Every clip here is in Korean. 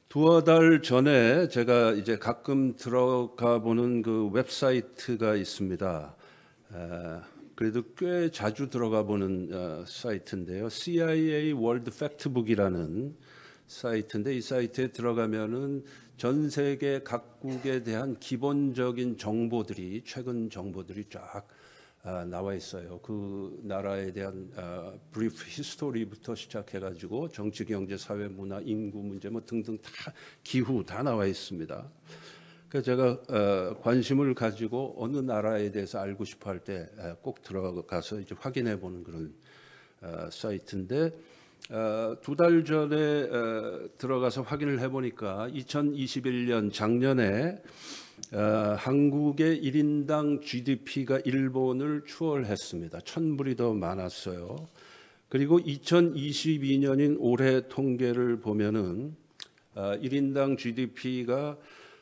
두어 달 전에 제가 이제 가끔 들어가 보는 그 웹사이트가 있습니다. 그래도 꽤 자주 들어가 보는 사이트인데요. CIA 월드 팩트북이라는 사이트인데, 이 사이트에 들어가면은 전 세계 각국에 대한 기본적인 정보들이, 최근 정보들이 쫙 나와 있어요. 그 나라에 대한 브리프 히스토리부터 시작해가지고 정치, 경제, 사회, 문화, 인구 문제 뭐 등등 다, 기후 다 나와 있습니다. 그래서 제가 관심을 가지고 어느 나라에 대해서 알고 싶어 할 때 꼭 들어가서 이제 확인해 보는 그런 사이트인데, 두 달 전에 들어가서 확인을 해보니까 2021년 작년에 한국의 1인당 GDP가 일본을 추월했습니다. 1000불이 더 많았어요. 그리고 2022년인 올해 통계를 보면은 1인당 GDP가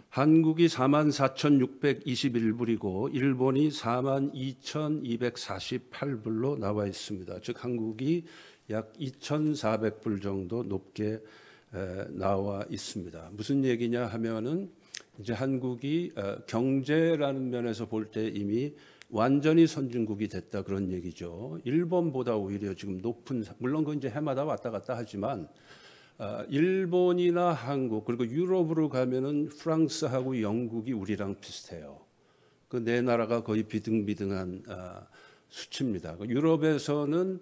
한국이 44,621불이고 일본이 42,248불로 나와 있습니다. 즉 한국이 약 2,400불 정도 높게 나와 있습니다. 무슨 얘기냐 하면은 이제 한국이 경제라는 면에서 볼 때 이미 완전히 선진국이 됐다, 그런 얘기죠. 일본보다 오히려 지금 높은, 물론 그 이제 해마다 왔다 갔다 하지만 일본이나 한국 그리고 유럽으로 가면은 프랑스하고 영국이 우리랑 비슷해요. 그 네 나라가 거의 비등비등한 수치입니다. 유럽에서는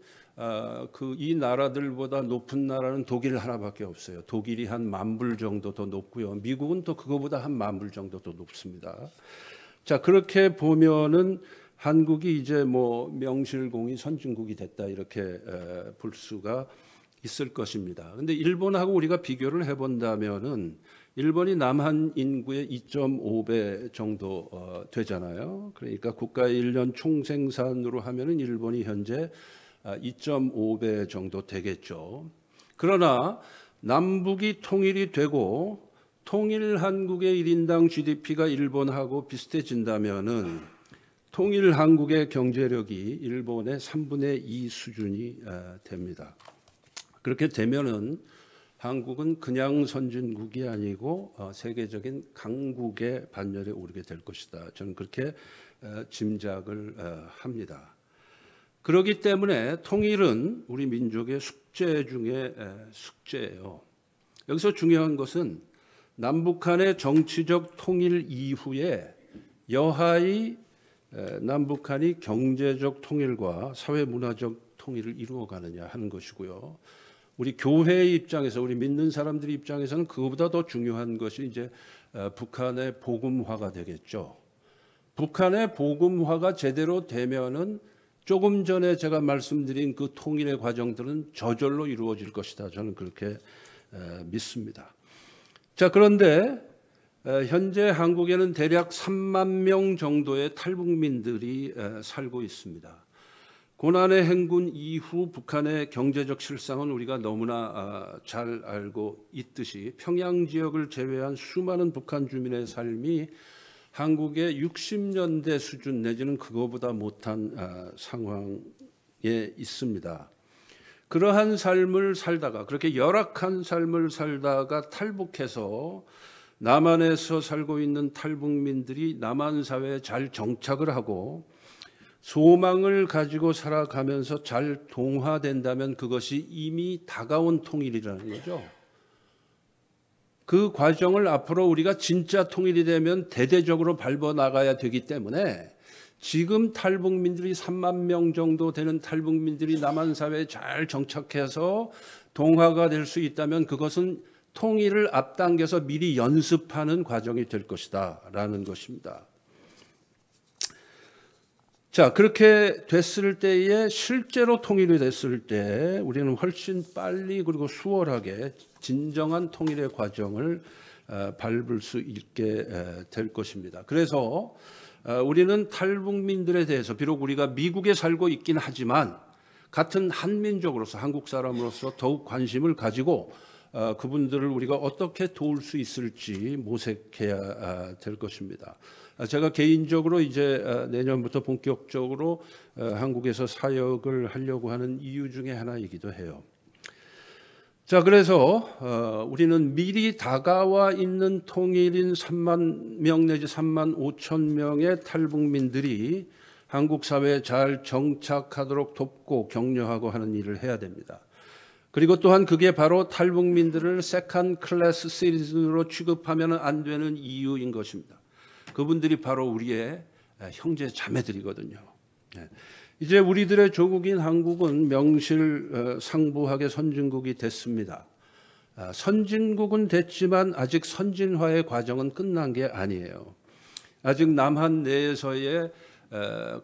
그 이 나라들보다 높은 나라는 독일 하나밖에 없어요. 독일이 한 10,000불 정도 더 높고요. 미국은 또 그거보다 한 10,000불 정도 더 높습니다. 자, 그렇게 보면은 한국이 이제 뭐 명실공히 선진국이 됐다, 이렇게 볼 수가 있을 것입니다. 근데 일본하고 우리가 비교를 해본다면은 일본이 남한 인구의 2.5배 정도 되잖아요. 그러니까 국가의 1년 총생산으로 하면은 일본이 현재 2.5배 정도 되겠죠. 그러나 남북이 통일이 되고 통일 한국의 1인당 GDP가 일본하고 비슷해진다면은 통일 한국의 경제력이 일본의 3분의 2 수준이 됩니다. 그렇게 되면은 한국은 그냥 선진국이 아니고 세계적인 강국의 반열에 오르게 될 것이다. 저는 그렇게 짐작을 합니다. 그렇기 때문에 통일은 우리 민족의 숙제 중에 숙제예요. 여기서 중요한 것은 남북한의 정치적 통일 이후에 여하의 남북한이 경제적 통일과 사회 문화적 통일을 이루어가느냐 하는 것이고요. 우리 교회의 입장에서, 우리 믿는 사람들 입장에서는 그것보다 더 중요한 것이 이제 북한의 복음화가 되겠죠. 북한의 복음화가 제대로 되면은 조금 전에 제가 말씀드린 그 통일의 과정들은 저절로 이루어질 것이다. 저는 그렇게 믿습니다. 자, 그런데 현재 한국에는 대략 3만 명 정도의 탈북민들이 살고 있습니다. 고난의 행군 이후 북한의 경제적 실상은 우리가 너무나 잘 알고 있듯이 평양 지역을 제외한 수많은 북한 주민의 삶이 한국의 60년대 수준 내지는 그거보다 못한 상황에 있습니다. 그러한 삶을 살다가, 그렇게 열악한 삶을 살다가 탈북해서 남한에서 살고 있는 탈북민들이 남한 사회에 잘 정착을 하고 소망을 가지고 살아가면서 잘 동화된다면 그것이 이미 다가온 통일이라는 거죠. 그 과정을 앞으로 우리가 진짜 통일이 되면 대대적으로 밟아 나가야 되기 때문에 지금 탈북민들이 3만 명 정도 되는 탈북민들이 남한 사회에 잘 정착해서 동화가 될 수 있다면 그것은 통일을 앞당겨서 미리 연습하는 과정이 될 것이다라는 것입니다. 자, 그렇게 됐을 때에 실제로 통일이 됐을 때 우리는 훨씬 빨리 그리고 수월하게 진정한 통일의 과정을 밟을 수 있게 될 것입니다. 그래서 우리는 탈북민들에 대해서 비록 우리가 미국에 살고 있긴 하지만 같은 한민족으로서, 한국 사람으로서 더욱 관심을 가지고 그분들을 우리가 어떻게 도울 수 있을지 모색해야 될 것입니다. 제가 개인적으로 이제 내년부터 본격적으로 한국에서 사역을 하려고 하는 이유 중에 하나이기도 해요. 자, 그래서 우리는 미리 다가와 있는 통일인 3만 명 내지 3만 5천 명의 탈북민들이 한국 사회에 잘 정착하도록 돕고 격려하고 하는 일을 해야 됩니다. 그리고 또한 그게 바로 탈북민들을 세컨 클래스 시티즌으로 취급하면 안 되는 이유인 것입니다. 그분들이 바로 우리의 형제 자매들이거든요. 이제 우리들의 조국인 한국은 명실상부하게 선진국이 됐습니다. 선진국은 됐지만 아직 선진화의 과정은 끝난 게 아니에요. 아직 남한 내에서의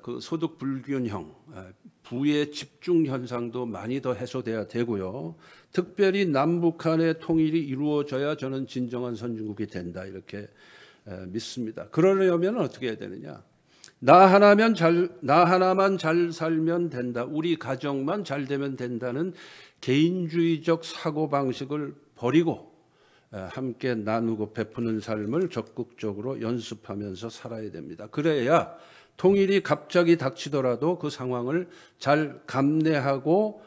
그 소득 불균형, 부의 집중 현상도 많이 더 해소돼야 되고요. 특별히 남북한의 통일이 이루어져야 저는 진정한 선진국이 된다 이렇게 믿습니다. 그러려면 어떻게 해야 되느냐? 나 하나만 잘 살면 된다. 우리 가정만 잘 되면 된다는 개인주의적 사고방식을 버리고 함께 나누고 베푸는 삶을 적극적으로 연습하면서 살아야 됩니다. 그래야 통일이 갑자기 닥치더라도 그 상황을 잘 감내하고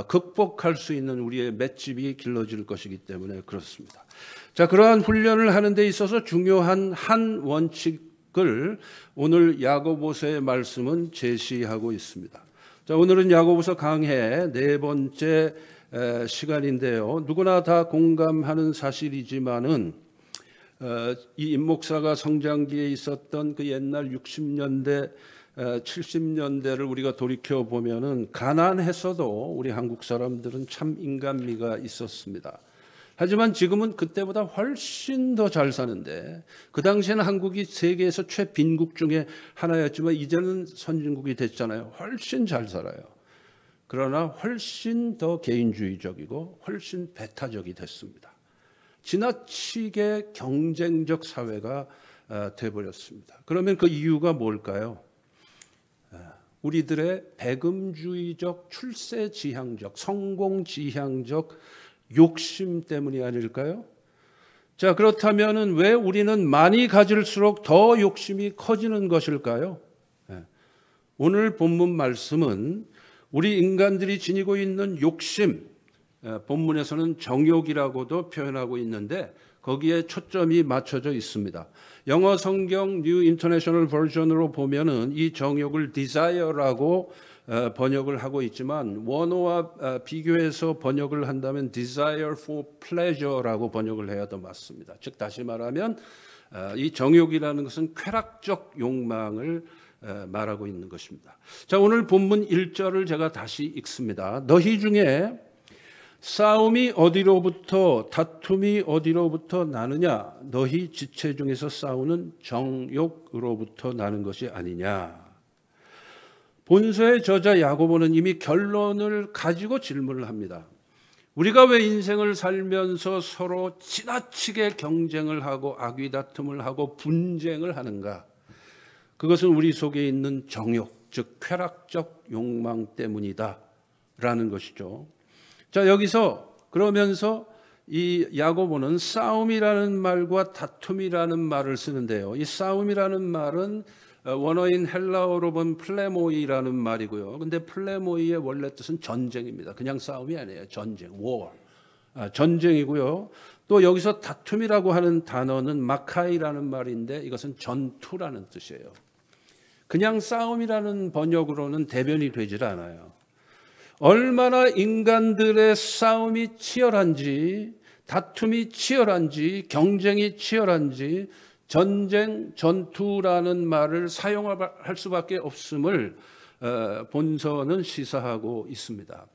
극복할 수 있는 우리의 맷집이 길러질 것이기 때문에 그렇습니다. 자, 그러한 훈련을 하는 데 있어서 중요한 한 원칙을 오늘 야고보서의 말씀은 제시하고 있습니다. 자, 오늘은 야고보서 강해 4번째 시간인데요. 누구나 다 공감하는 사실이지만은 이 임 목사가 성장기에 있었던 그 옛날 60년대, 70년대를 우리가 돌이켜 보면은 가난했어도 우리 한국 사람들은 참 인간미가 있었습니다. 하지만 지금은 그때보다 훨씬 더 잘 사는데 그 당시에는 한국이 세계에서 최빈국 중에 하나였지만 이제는 선진국이 됐잖아요. 훨씬 잘 살아요. 그러나 훨씬 더 개인주의적이고 훨씬 배타적이 됐습니다. 지나치게 경쟁적 사회가 돼버렸습니다. 그러면 그 이유가 뭘까요? 우리들의 배금주의적, 출세지향적, 성공지향적 욕심 때문이 아닐까요? 자, 그렇다면 왜 우리는 많이 가질수록 더 욕심이 커지는 것일까요? 오늘 본문 말씀은 우리 인간들이 지니고 있는 욕심, 본문에서는 정욕이라고도 표현하고 있는데 거기에 초점이 맞춰져 있습니다. 영어 성경 뉴 인터내셔널 버전으로 보면은 이 정욕을 desire라고 번역을 하고 있지만 원어와 비교해서 번역을 한다면 desire for pleasure라고 번역을 해야 더 맞습니다. 즉 다시 말하면 이 정욕이라는 것은 쾌락적 욕망을 말하고 있는 것입니다. 자, 오늘 본문 1절을 제가 다시 읽습니다. 너희 중에 싸움이 어디로부터 다툼이 어디로부터 나느냐? 너희 지체 중에서 싸우는 정욕으로부터 나는 것이 아니냐? 본서의 저자 야고보는 이미 결론을 가지고 질문을 합니다. 우리가 왜 인생을 살면서 서로 지나치게 경쟁을 하고 악의다툼을 하고 분쟁을 하는가? 그것은 우리 속에 있는 정욕, 즉 쾌락적 욕망 때문이다 라는 것이죠. 자, 여기서 그러면서 이 야고보는 싸움이라는 말과 다툼이라는 말을 쓰는데요. 이 싸움이라는 말은 원어인 헬라어로 본 플레모이라는 말이고요. 근데 플레모이의 원래 뜻은 전쟁입니다. 그냥 싸움이 아니에요. 전쟁, war. 전쟁이고요. 또 여기서 다툼이라고 하는 단어는 마카이라는 말인데 이것은 전투라는 뜻이에요. 그냥 싸움이라는 번역으로는 대변이 되질 않아요. 얼마나 인간들의 싸움이 치열한지, 다툼이 치열한지, 경쟁이 치열한지 전쟁, 전투라는 말을 사용할 수밖에 없음을 본서는 시사하고 있습니다.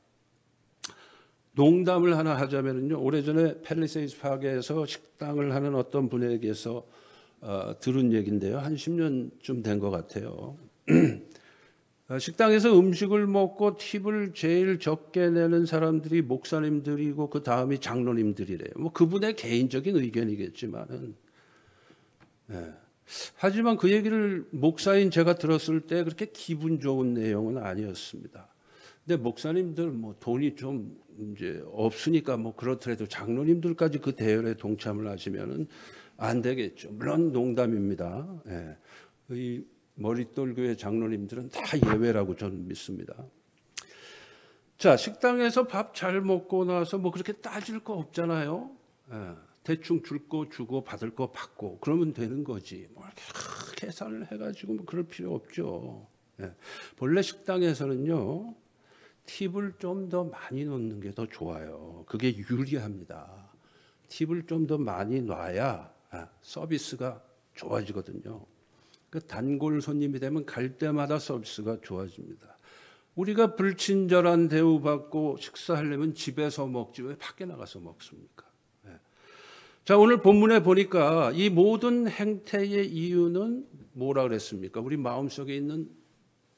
농담을 하나 하자면요, 오래전에 팰리세이드 파크에서 식당을 하는 어떤 분에게서 들은 얘기인데요. 한 10년쯤 된 것 같아요. 식당에서 음식을 먹고 팁을 제일 적게 내는 사람들이 목사님들이고 그 다음이 장로님들이래요. 뭐 그분의 개인적인 의견이겠지만은, 하지만 그 얘기를 목사인 제가 들었을 때 그렇게 기분 좋은 내용은 아니었습니다. 근데 목사님들 뭐 돈이 좀 이제 없으니까 뭐 그렇더라도 장로님들까지 그 대열에 동참을 하시면은 안 되겠죠. 물론 농담입니다. 이 머릿돌 교회 장로님들은 다 예외라고 저는 믿습니다. 자, 식당에서 밥 잘 먹고 나서 뭐 그렇게 따질 거 없잖아요. 예, 대충 줄 거 주고 받을 거 받고 그러면 되는 거지. 뭐 이렇게 계산을 해가지고 뭐 그럴 필요 없죠. 예, 본래 식당에서는요, 팁을 좀 더 많이 넣는 게 더 좋아요. 그게 유리합니다. 팁을 좀 더 많이 놔야 서비스가 좋아지거든요. 그 단골 손님이 되면 갈 때마다 서비스가 좋아집니다. 우리가 불친절한 대우받고 식사하려면 집에서 먹지 왜 밖에 나가서 먹습니까? 자, 오늘 본문에 보니까 이 모든 행태의 이유는 뭐라 그랬습니까? 우리 마음속에 있는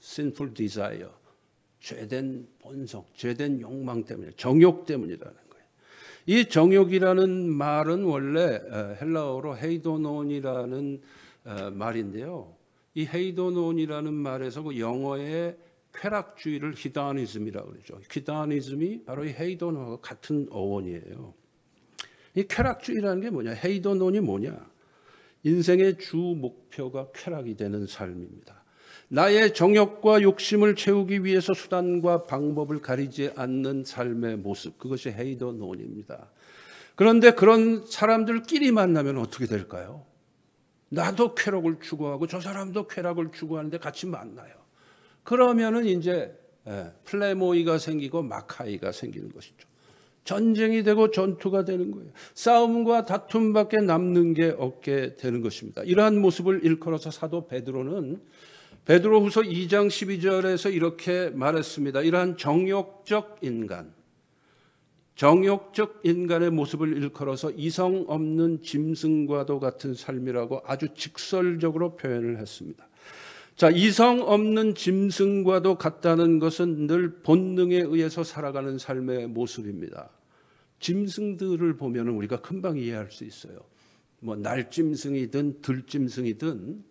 sinful desire, 죄된 본성, 죄된 욕망 때문에, 정욕 때문이라는 거예요. 이 정욕이라는 말은 원래 헬라어로 헤이도논이라는 말인데요. 이 헤이도논이라는 말에서 그 영어의 쾌락주의를 히다니즘이라고 그러죠. 히다니즘이 바로 이 헤이도논과 같은 어원이에요. 이 쾌락주의라는 게 뭐냐? 헤이도논이 뭐냐? 인생의 주 목표가 쾌락이 되는 삶입니다. 나의 정욕과 욕심을 채우기 위해서 수단과 방법을 가리지 않는 삶의 모습, 그것이 헤이도논입니다. 그런데 그런 사람들끼리 만나면 어떻게 될까요? 나도 쾌락을 추구하고 저 사람도 쾌락을 추구하는데 같이 만나요. 그러면은 이제 플레모이가 생기고 마카이가 생기는 것이죠. 전쟁이 되고 전투가 되는 거예요. 싸움과 다툼밖에 남는 게 없게 되는 것입니다. 이러한 모습을 일컬어서 사도 베드로는 베드로후서 2장 12절에서 이렇게 말했습니다. 이러한 정욕적 인간의 모습을 일컬어서 이성 없는 짐승과도 같은 삶이라고 아주 직설적으로 표현을 했습니다. 자, 이성 없는 짐승과도 같다는 것은 늘 본능에 의해서 살아가는 삶의 모습입니다. 짐승들을 보면 우리가 금방 이해할 수 있어요. 뭐 날짐승이든 들짐승이든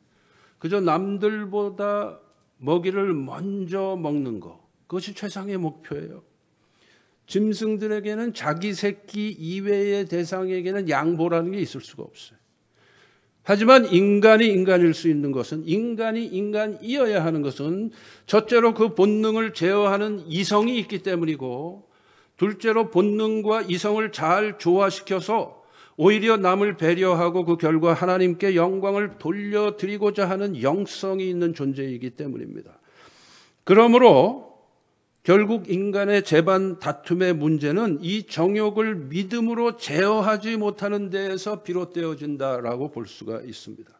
그저 남들보다 먹이를 먼저 먹는 것, 그것이 최상의 목표예요. 짐승들에게는 자기 새끼 이외의 대상에게는 양보라는 게 있을 수가 없어요. 하지만 인간이 인간일 수 있는 것은, 인간이 인간이어야 하는 것은 첫째로 그 본능을 제어하는 이성이 있기 때문이고, 둘째로 본능과 이성을 잘 조화시켜서 오히려 남을 배려하고 그 결과 하나님께 영광을 돌려드리고자 하는 영성이 있는 존재이기 때문입니다. 그러므로 결국 인간의 재반 다툼의 문제는 이 정욕을 믿음으로 제어하지 못하는 데에서 비롯되어진다라고 볼 수가 있습니다.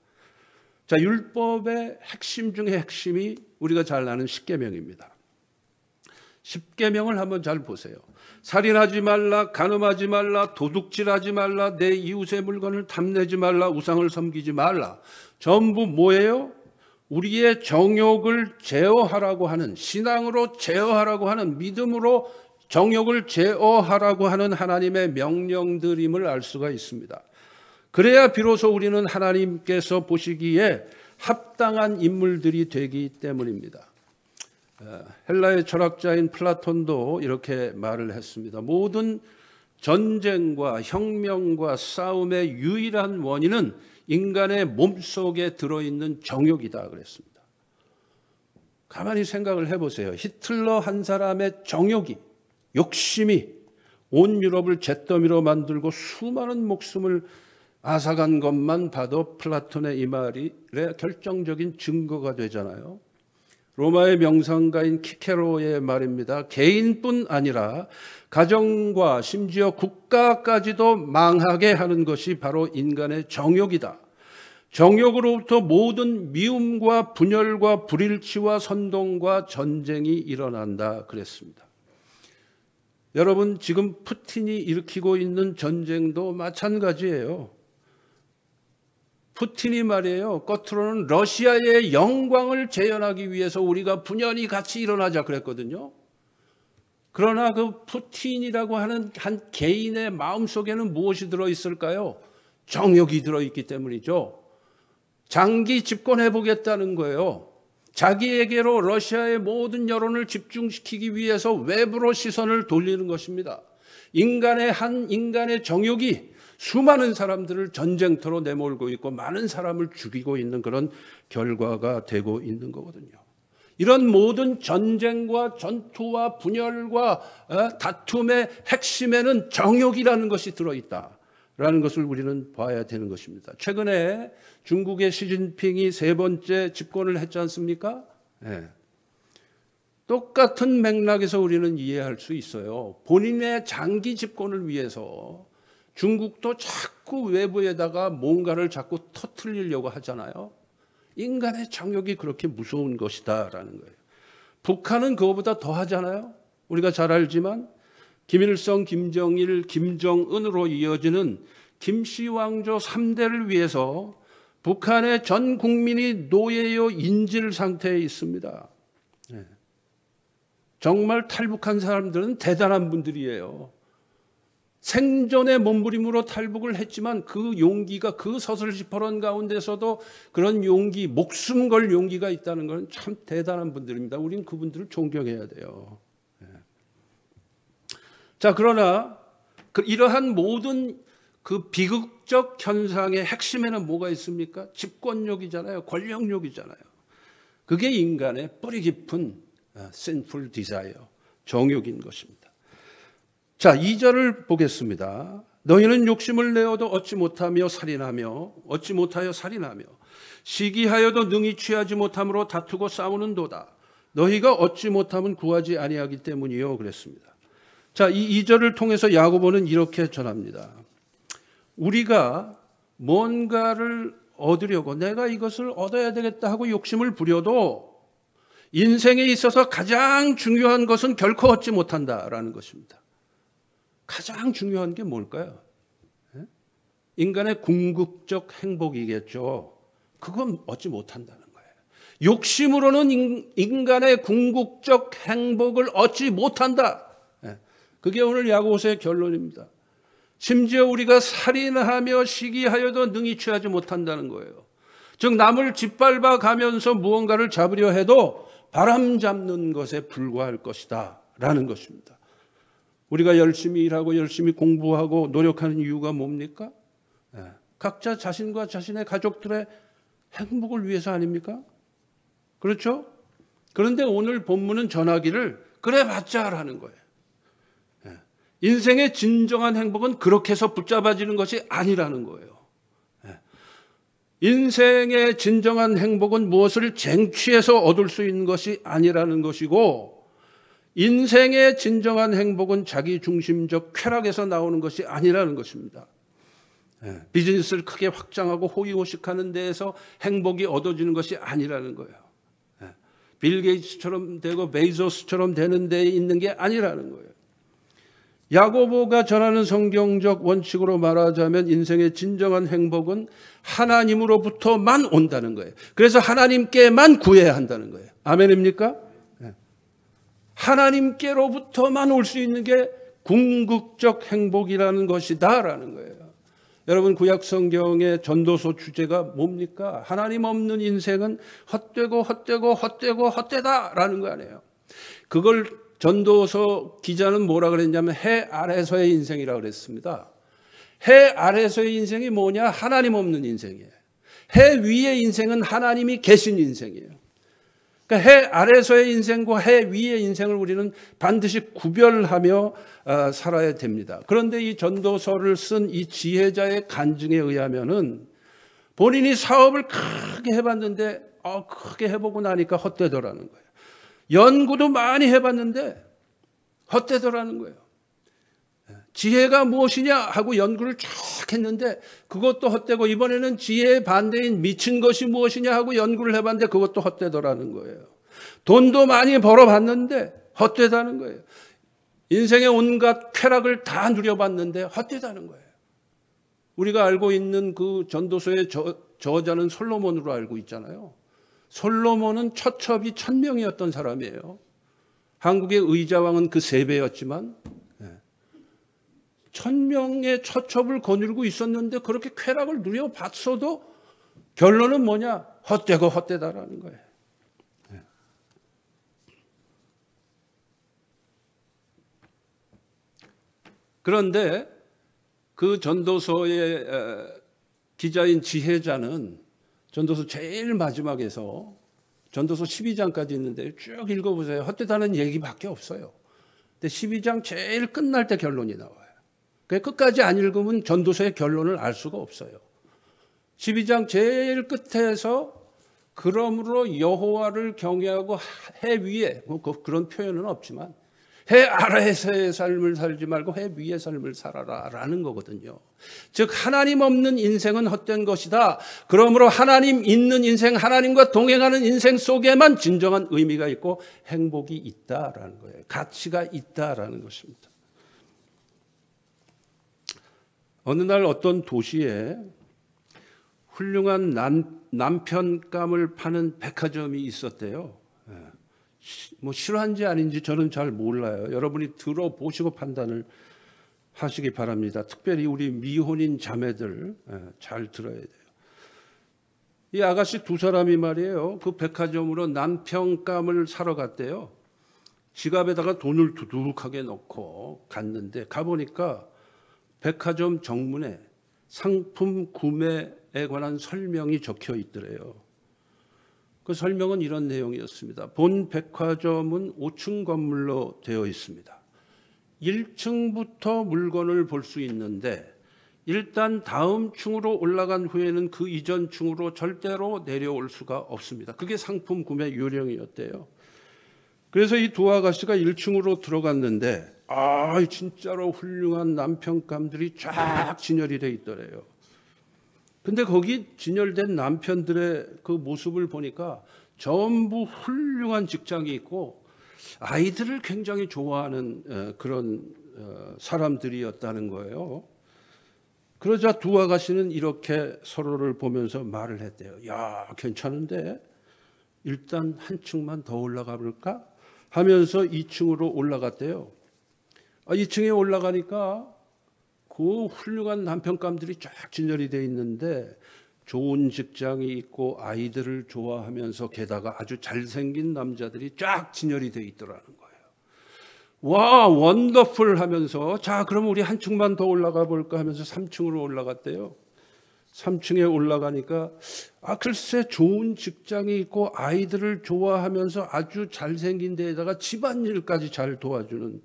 자, 율법의 핵심 중에 핵심이 우리가 잘 아는 십계명입니다. 십계명을 한번 잘 보세요. 살인하지 말라, 간음하지 말라, 도둑질하지 말라, 내 이웃의 물건을 탐내지 말라, 우상을 섬기지 말라. 전부 뭐예요? 우리의 정욕을 제어하라고 하는, 신앙으로 제어하라고 하는, 믿음으로 정욕을 제어하라고 하는 하나님의 명령들임을 알 수가 있습니다. 그래야 비로소 우리는 하나님께서 보시기에 합당한 인물들이 되기 때문입니다. 헬라의 철학자인 플라톤도 이렇게 말을 했습니다. 모든 전쟁과 혁명과 싸움의 유일한 원인은 인간의 몸속에 들어있는 정욕이다 그랬습니다. 가만히 생각을 해보세요. 히틀러 한 사람의 정욕이, 욕심이 온 유럽을 잿더미로 만들고 수많은 목숨을 앗아간 것만 봐도 플라톤의 이 말이 결정적인 증거가 되잖아요. 로마의 명상가인 키케로의 말입니다. 개인뿐 아니라 가정과 심지어 국가까지도 망하게 하는 것이 바로 인간의 정욕이다. 정욕으로부터 모든 미움과 분열과 불일치와 선동과 전쟁이 일어난다 그랬습니다. 여러분, 지금 푸틴이 일으키고 있는 전쟁도 마찬가지예요. 푸틴이 말이에요, 겉으로는 러시아의 영광을 재현하기 위해서 우리가 분연히 같이 일어나자 그랬거든요. 그러나 그 푸틴이라고 하는 한 개인의 마음속에는 무엇이 들어있을까요? 정욕이 들어있기 때문이죠. 장기 집권해보겠다는 거예요. 자기에게로 러시아의 모든 여론을 집중시키기 위해서 외부로 시선을 돌리는 것입니다. 한 인간의 정욕이 수많은 사람들을 전쟁터로 내몰고 있고 많은 사람을 죽이고 있는 그런 결과가 되고 있는 거거든요. 이런 모든 전쟁과 전투와 분열과 다툼의 핵심에는 정욕이라는 것이 들어있다라는 것을 우리는 봐야 되는 것입니다. 최근에 중국의 시진핑이 3번째 집권을 했지 않습니까? 네. 똑같은 맥락에서 우리는 이해할 수 있어요. 본인의 장기 집권을 위해서 중국도 자꾸 외부에다가 뭔가를 자꾸 터뜨리려고 하잖아요. 인간의 정욕이 그렇게 무서운 것이다라는 거예요. 북한은 그거보다 더 하잖아요. 우리가 잘 알지만 김일성, 김정일, 김정은으로 이어지는 김씨 왕조 3대를 위해서 북한의 전 국민이 노예요 인질 상태에 있습니다. 네. 정말 탈북한 사람들은 대단한 분들이에요. 생존의 몸부림으로 탈북을 했지만 그 용기가, 그 서슬시퍼런 가운데서도 그런 용기, 목숨 걸 용기가 있다는 건 참 대단한 분들입니다. 우리는 그분들을 존경해야 돼요. 자, 그러나 이러한 모든 그 비극적 현상의 핵심에는 뭐가 있습니까? 집권욕이잖아요. 권력욕이잖아요. 그게 인간의 뿌리 깊은 sinful desire, 정욕인 것입니다. 자, 2절을 보겠습니다. 너희는 욕심을 내어도 얻지 못하여 살인하며 시기하여도 능히 취하지 못함으로 다투고 싸우는도다. 너희가 얻지 못하면 구하지 아니하기 때문이요 그랬습니다. 자, 이 2절을 통해서 야고보는 이렇게 전합니다. 우리가 뭔가를 얻으려고 내가 이것을 얻어야 되겠다 하고 욕심을 부려도 인생에 있어서 가장 중요한 것은 결코 얻지 못한다라는 것입니다. 가장 중요한 게 뭘까요? 인간의 궁극적 행복이겠죠. 그건 얻지 못한다는 거예요. 욕심으로는 인간의 궁극적 행복을 얻지 못한다. 그게 오늘 야고보서의 결론입니다. 심지어 우리가 살인하며 시기하여도 능히 취하지 못한다는 거예요. 즉 남을 짓밟아 가면서 무언가를 잡으려 해도 바람 잡는 것에 불과할 것이다 라는 것입니다. 우리가 열심히 일하고 열심히 공부하고 노력하는 이유가 뭡니까? 각자 자신과 자신의 가족들의 행복을 위해서 아닙니까? 그렇죠? 그런데 오늘 본문은 전하기를 그래 봤자라는 거예요. 인생의 진정한 행복은 그렇게 해서 붙잡아지는 것이 아니라는 거예요. 인생의 진정한 행복은 무엇을 쟁취해서 얻을 수 있는 것이 아니라는 것이고, 인생의 진정한 행복은 자기 중심적 쾌락에서 나오는 것이 아니라는 것입니다. 비즈니스를 크게 확장하고 호의호식하는 데에서 행복이 얻어지는 것이 아니라는 거예요. 빌 게이츠처럼 되고 베이조스처럼 되는 데에 있는 게 아니라는 거예요. 야고보가 전하는 성경적 원칙으로 말하자면 인생의 진정한 행복은 하나님으로부터만 온다는 거예요. 그래서 하나님께만 구해야 한다는 거예요. 아멘입니까? 하나님께로부터만 올 수 있는 게 궁극적 행복이라는 것이다라는 거예요. 여러분, 구약 성경의 전도서 주제가 뭡니까? 하나님 없는 인생은 헛되고 헛되고 헛되고 헛되다라는 거 아니에요. 그걸 전도서 기자는 뭐라 그랬냐면 해 아래서의 인생이라고 그랬습니다. 해 아래서의 인생이 뭐냐? 하나님 없는 인생이에요. 해 위의 인생은 하나님이 계신 인생이에요. 그러니까 해 아래서의 인생과 해 위의 인생을 우리는 반드시 구별하며 살아야 됩니다. 그런데 이 전도서를 쓴 이 지혜자의 간증에 의하면은 본인이 사업을 크게 해봤는데 크게 해보고 나니까 헛되더라는 거예요. 연구도 많이 해봤는데 헛되더라는 거예요. 지혜가 무엇이냐 하고 연구를 쫙 했는데 그것도 헛되고, 이번에는 지혜의 반대인 미친 것이 무엇이냐 하고 연구를 해봤는데 그것도 헛되더라는 거예요. 돈도 많이 벌어봤는데 헛되다는 거예요. 인생의 온갖 쾌락을 다 누려봤는데 헛되다는 거예요. 우리가 알고 있는 그 전도서의 저자는 솔로몬으로 알고 있잖아요. 솔로몬은 처첩이 1000명이었던 사람이에요. 한국의 의자왕은 그 3배였지만 1000명의 처첩을 거느리고 있었는데 그렇게 쾌락을 누려봤어도 결론은 뭐냐? 헛되고 헛되다라는 거예요. 그런데 그 전도서의 기자인 지혜자는 전도서 제일 마지막에서 전도서 12장까지 있는데 쭉 읽어보세요. 헛되다는 얘기밖에 없어요. 근데 12장 제일 끝날 때 결론이 나와요. 끝까지 안 읽으면 전도서의 결론을 알 수가 없어요. 12장 제일 끝에서 그러므로 여호와를 경외하고 해 위에, 그런 표현은 없지만 해 아래에서의 삶을 살지 말고 해 위의 삶을 살아라 라는 거거든요. 즉 하나님 없는 인생은 헛된 것이다. 그러므로 하나님 있는 인생, 하나님과 동행하는 인생 속에만 진정한 의미가 있고 행복이 있다라는 거예요. 가치가 있다라는 것입니다. 어느 날 어떤 도시에 훌륭한 남편감을 파는 백화점이 있었대요. 뭐 실화인지 아닌지 저는 잘 몰라요. 여러분이 들어보시고 판단을 하시기 바랍니다. 특별히 우리 미혼인 자매들 잘 들어야 돼요. 이 아가씨 두 사람이 말이에요. 그 백화점으로 남편감을 사러 갔대요. 지갑에다가 돈을 두둑하게 넣고 갔는데 가보니까 백화점 정문에 상품 구매에 관한 설명이 적혀 있더래요. 그 설명은 이런 내용이었습니다. 본 백화점은 5층 건물로 되어 있습니다. 1층부터 물건을 볼 수 있는데 일단 다음 층으로 올라간 후에는 그 이전 층으로 절대로 내려올 수가 없습니다. 그게 상품 구매 요령이었대요. 그래서 이 두 아가씨가 1층으로 들어갔는데 진짜로 훌륭한 남편감들이 쫙 진열이 돼 있더래요. 근데 거기 진열된 남편들의 그 모습을 보니까 전부 훌륭한 직장이 있고 아이들을 굉장히 좋아하는 그런 사람들이었다는 거예요. 그러자 두 아가씨는 이렇게 서로를 보면서 말을 했대요. 야, 괜찮은데 일단 한 층만 더 올라가 볼까? 하면서 2층으로 올라갔대요. 2층에 올라가니까 그 훌륭한 남편감들이 쫙 진열이 돼 있는데 좋은 직장이 있고 아이들을 좋아하면서 게다가 아주 잘생긴 남자들이 쫙 진열이 돼 있더라는 거예요. 와, 원더풀 하면서 자, 그럼 우리 한 층만 더 올라가 볼까 하면서 3층으로 올라갔대요. 3층에 올라가니까 글쎄 좋은 직장이 있고 아이들을 좋아하면서 아주 잘생긴 데에다가 집안일까지 잘 도와주는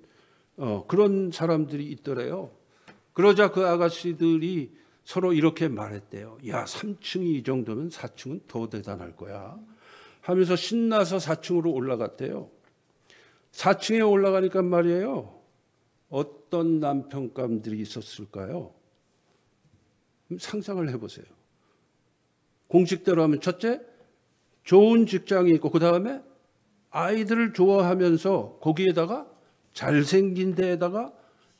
그런 사람들이 있더래요. 그러자 그 아가씨들이 서로 이렇게 말했대요. 야, 3층이 이 정도면 4층은 더 대단할 거야 하면서 신나서 4층으로 올라갔대요. 4층에 올라가니까 말이에요. 어떤 남편감들이 있었을까요? 상상을 해보세요. 공식대로 하면 첫째, 좋은 직장이 있고 그 다음에 아이들을 좋아하면서 거기에다가 잘생긴 데에다가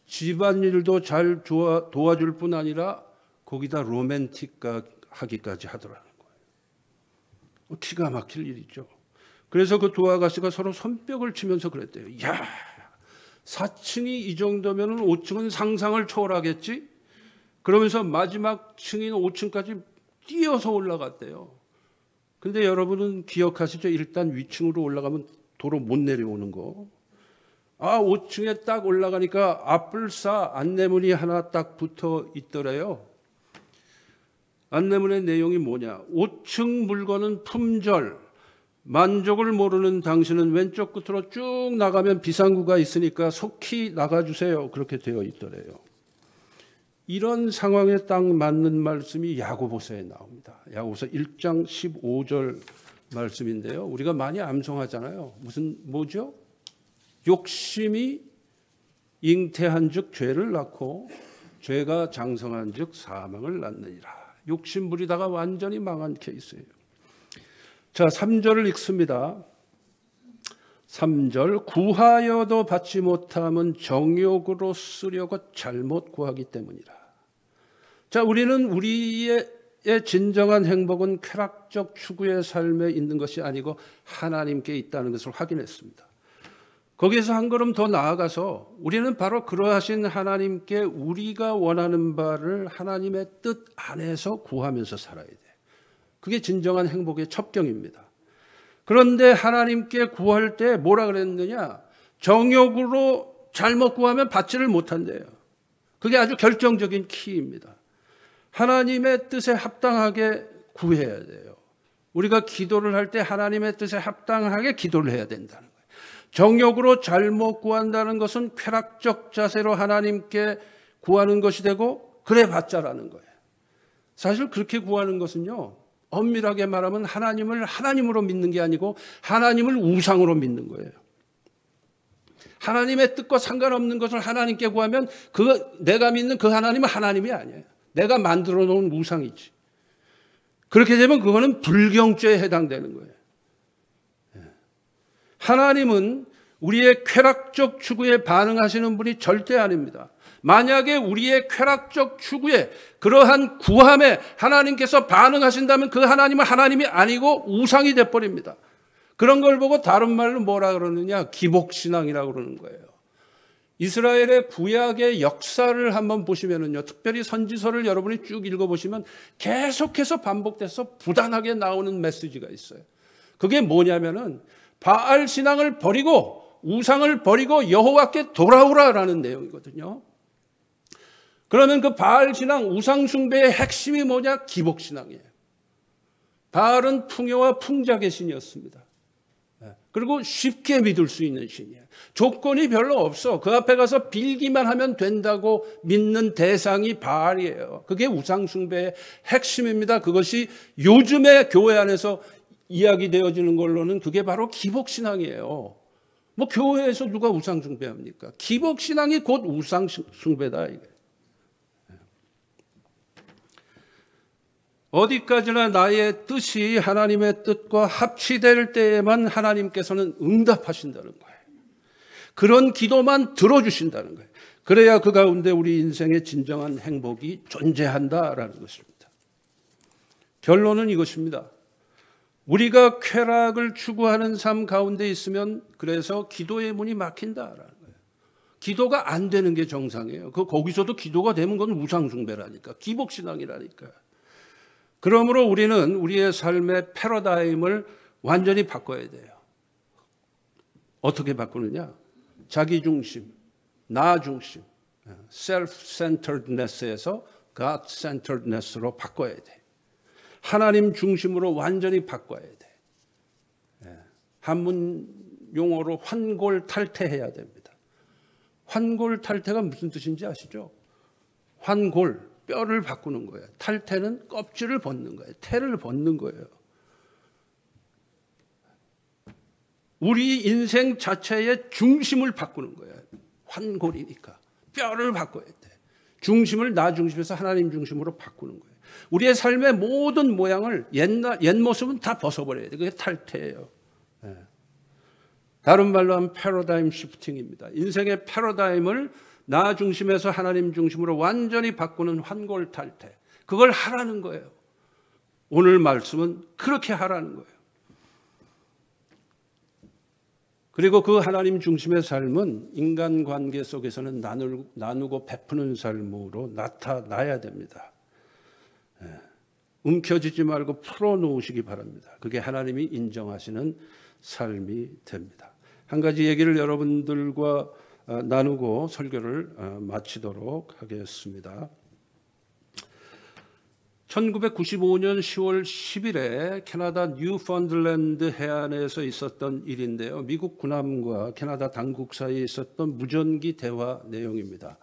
집안일도 잘 도와줄 뿐 아니라 거기다 로맨틱하기까지 하더라는 거예요. 기가 막힐 일이죠. 그래서 그 두 아가씨가 서로 손뼉을 치면서 그랬대요. 야, 4층이 이 정도면 5층은 상상을 초월하겠지? 그러면서 마지막 층인 5층까지 뛰어서 올라갔대요. 근데 여러분은 기억하시죠? 일단 위층으로 올라가면 도로 못 내려오는 거. 5층에 딱 올라가니까 앞불사 안내문이 하나 딱 붙어 있더래요. 안내문의 내용이 뭐냐? 5층 물건은 품절, 만족을 모르는 당신은 왼쪽 끝으로 쭉 나가면 비상구가 있으니까 속히 나가주세요. 그렇게 되어 있더래요. 이런 상황에 딱 맞는 말씀이 야고보서에 나옵니다. 야고보서 1장 15절 말씀인데요. 우리가 많이 암송하잖아요. 뭐죠? 욕심이 잉태한즉 죄를 낳고 죄가 장성한즉 사망을 낳느니라. 욕심 부리다가 완전히 망한 케이스예요. 자, 3절을 읽습니다. 3절, 구하여도 받지 못함은 정욕으로 쓰려고 잘못 구하기 때문이라. 자, 우리는 우리의 진정한 행복은 쾌락적 추구의 삶에 있는 것이 아니고 하나님께 있다는 것을 확인했습니다. 거기에서 한 걸음 더 나아가서 우리는 바로 그러하신 하나님께 우리가 원하는 바를 하나님의 뜻 안에서 구하면서 살아야 돼. 그게 진정한 행복의 첩경입니다. 그런데 하나님께 구할 때 뭐라 그랬느냐? 정욕으로 잘못 구하면 받지를 못한대요. 그게 아주 결정적인 키입니다. 하나님의 뜻에 합당하게 구해야 돼요. 우리가 기도를 할 때 하나님의 뜻에 합당하게 기도를 해야 된다는 거예요. 정욕으로 잘못 구한다는 것은 쾌락적 자세로 하나님께 구하는 것이 되고 그래 봤자라는 거예요. 사실 그렇게 구하는 것은요, 엄밀하게 말하면 하나님을 하나님으로 믿는 게 아니고 하나님을 우상으로 믿는 거예요. 하나님의 뜻과 상관없는 것을 하나님께 구하면 내가 믿는 그 하나님은 하나님이 아니에요. 내가 만들어 놓은 우상이지. 그렇게 되면 그거는 불경죄에 해당되는 거예요. 하나님은 우리의 쾌락적 추구에 반응하시는 분이 절대 아닙니다. 만약에 우리의 쾌락적 추구에 그러한 구함에 하나님께서 반응하신다면 그 하나님은 하나님이 아니고 우상이 돼버립니다. 그런 걸 보고 다른 말로 뭐라 그러느냐? 기복신앙이라고 그러는 거예요. 이스라엘의 구약의 역사를 한번 보시면은요, 특별히 선지서를 여러분이 쭉 읽어보시면 계속해서 반복돼서 부단하게 나오는 메시지가 있어요. 그게 뭐냐면은 바알 신앙을 버리고 우상을 버리고 여호와께 돌아오라라는 내용이거든요. 그러면 그 바알 신앙, 우상 숭배의 핵심이 뭐냐? 기복 신앙이에요. 바알은 풍요와 풍작의 신이었습니다. 그리고 쉽게 믿을 수 있는 신이에요. 조건이 별로 없어. 그 앞에 가서 빌기만 하면 된다고 믿는 대상이 바알이에요. 그게 우상 숭배의 핵심입니다. 그것이 요즘의 교회 안에서 이야기되어지는 걸로는 그게 바로 기복 신앙이에요. 뭐 교회에서 누가 우상 숭배합니까? 기복 신앙이 곧 우상 숭배다 이게. 어디까지나 나의 뜻이 하나님의 뜻과 합치될 때에만 하나님께서는 응답하신다는 거예요. 그런 기도만 들어주신다는 거예요. 그래야 그 가운데 우리 인생의 진정한 행복이 존재한다라는 것입니다. 결론은 이것입니다. 우리가 쾌락을 추구하는 삶 가운데 있으면 그래서 기도의 문이 막힌다라는 거예요. 기도가 안 되는 게 정상이에요. 거기서도 기도가 되면 그건 우상숭배라니까. 기복신앙이라니까. 그러므로 우리는 우리의 삶의 패러다임을 완전히 바꿔야 돼요. 어떻게 바꾸느냐? 자기중심, 나중심, self-centeredness에서 God-centeredness로 바꿔야 돼. 하나님 중심으로 완전히 바꿔야 돼. 한문 용어로 환골탈태해야 됩니다. 환골탈태가 무슨 뜻인지 아시죠? 환골, 뼈를 바꾸는 거예요. 탈태는 껍질을 벗는 거예요. 태를 벗는 거예요. 우리 인생 자체의 중심을 바꾸는 거예요. 환골이니까. 뼈를 바꿔야 돼. 중심을 나 중심에서 하나님 중심으로 바꾸는 거예요. 우리의 삶의 모든 모양을 옛 모습은 다 벗어버려야 돼. 그게 탈태예요. 다른 말로 하면 패러다임 시프팅입니다. 인생의 패러다임을 나 중심에서 하나님 중심으로 완전히 바꾸는 환골탈태. 그걸 하라는 거예요. 오늘 말씀은 그렇게 하라는 거예요. 그리고 그 하나님 중심의 삶은 인간관계 속에서는 나누고 베푸는 삶으로 나타나야 됩니다. 움켜쥐지 말고 풀어놓으시기 바랍니다. 그게 하나님이 인정하시는 삶이 됩니다. 한 가지 얘기를 여러분들과 나누고 설교를 마치도록 하겠습니다. 1995년 10월 10일에 캐나다 뉴펀들랜드 해안에서 있었던 일인데요. 미국 군함과 캐나다 당국 사이에 있었던 무전기 대화 내용입니다.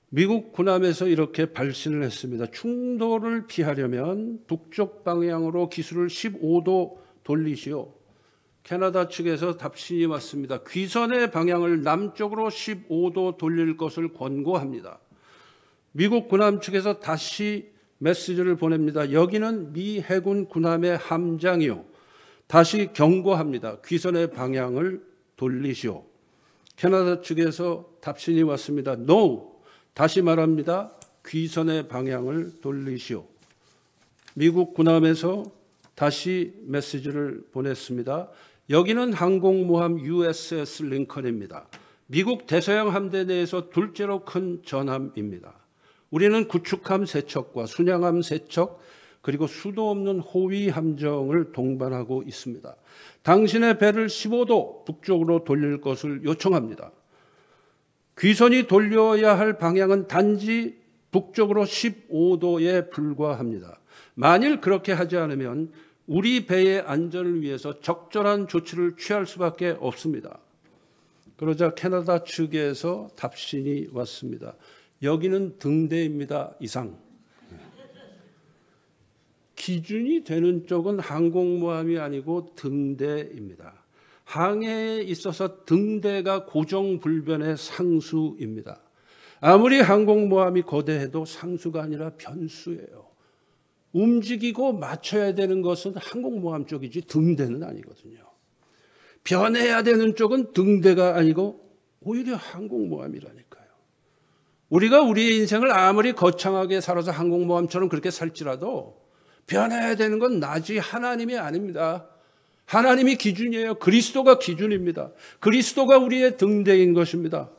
미국 군함에서 이렇게 발신을 했습니다. 충돌을 피하려면 북쪽 방향으로 기수를 15도 돌리시오. 캐나다 측에서 답신이 왔습니다. 귀선의 방향을 남쪽으로 15도 돌릴 것을 권고합니다. 미국 군함 측에서 다시 메시지를 보냅니다. 여기는 미 해군 군함의 함장이요. 다시 경고합니다. 귀선의 방향을 돌리시오. 캐나다 측에서 답신이 왔습니다. No. 다시 말합니다. 귀선의 방향을 돌리시오. 미국 군함에서 다시 메시지를 보냈습니다. 여기는 항공모함 USS 링컨입니다. 미국 대서양 함대 내에서 둘째로 큰 전함입니다. 우리는 구축함 3척과 순양함 3척 그리고 수도 없는 호위 함정을 동반하고 있습니다. 당신의 배를 15도 북쪽으로 돌릴 것을 요청합니다. 귀선이 돌려야 할 방향은 단지 북쪽으로 15도에 불과합니다. 만일 그렇게 하지 않으면 우리 배의 안전을 위해서 적절한 조치를 취할 수밖에 없습니다. 그러자 캐나다 측에서 답신이 왔습니다. 여기는 등대입니다. 이상. 기준이 되는 쪽은 항공모함이 아니고 등대입니다. 항해에 있어서 등대가 고정불변의 상수입니다. 아무리 항공모함이 거대해도 상수가 아니라 변수예요. 움직이고 맞춰야 되는 것은 항공모함 쪽이지 등대는 아니거든요. 변해야 되는 쪽은 등대가 아니고 오히려 항공모함이라니까요. 우리가 우리의 인생을 아무리 거창하게 살아서 항공모함처럼 그렇게 살지라도 변해야 되는 건 나지 하나님이 아닙니다. 하나님이 기준이에요. 그리스도가 기준입니다. 그리스도가 우리의 등대인 것입니다.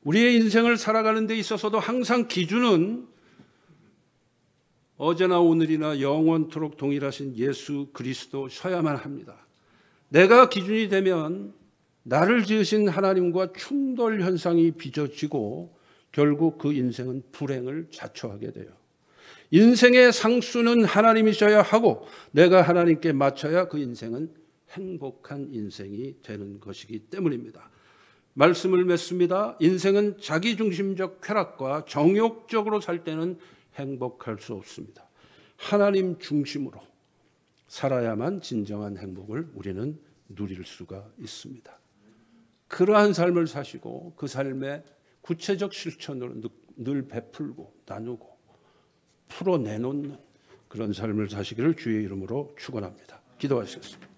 우리의 인생을 살아가는 데 있어서도 항상 기준은 어제나 오늘이나 영원토록 동일하신 예수 그리스도셔야만 합니다. 내가 기준이 되면 나를 지으신 하나님과 충돌 현상이 빚어지고 결국 그 인생은 불행을 자초하게 돼요. 인생의 상수는 하나님이셔야 하고 내가 하나님께 맞춰야 그 인생은 행복한 인생이 되는 것이기 때문입니다. 말씀을 맺습니다. 인생은 자기중심적 쾌락과 정욕적으로 살 때는 행복할 수 없습니다. 하나님 중심으로 살아야만 진정한 행복을 우리는 누릴 수가 있습니다. 그러한 삶을 사시고 그 삶의 구체적 실천으로 늘 베풀고 나누고 풀어내놓는 그런 삶을 사시기를 주의 이름으로 축원합니다. 기도하시겠습니다.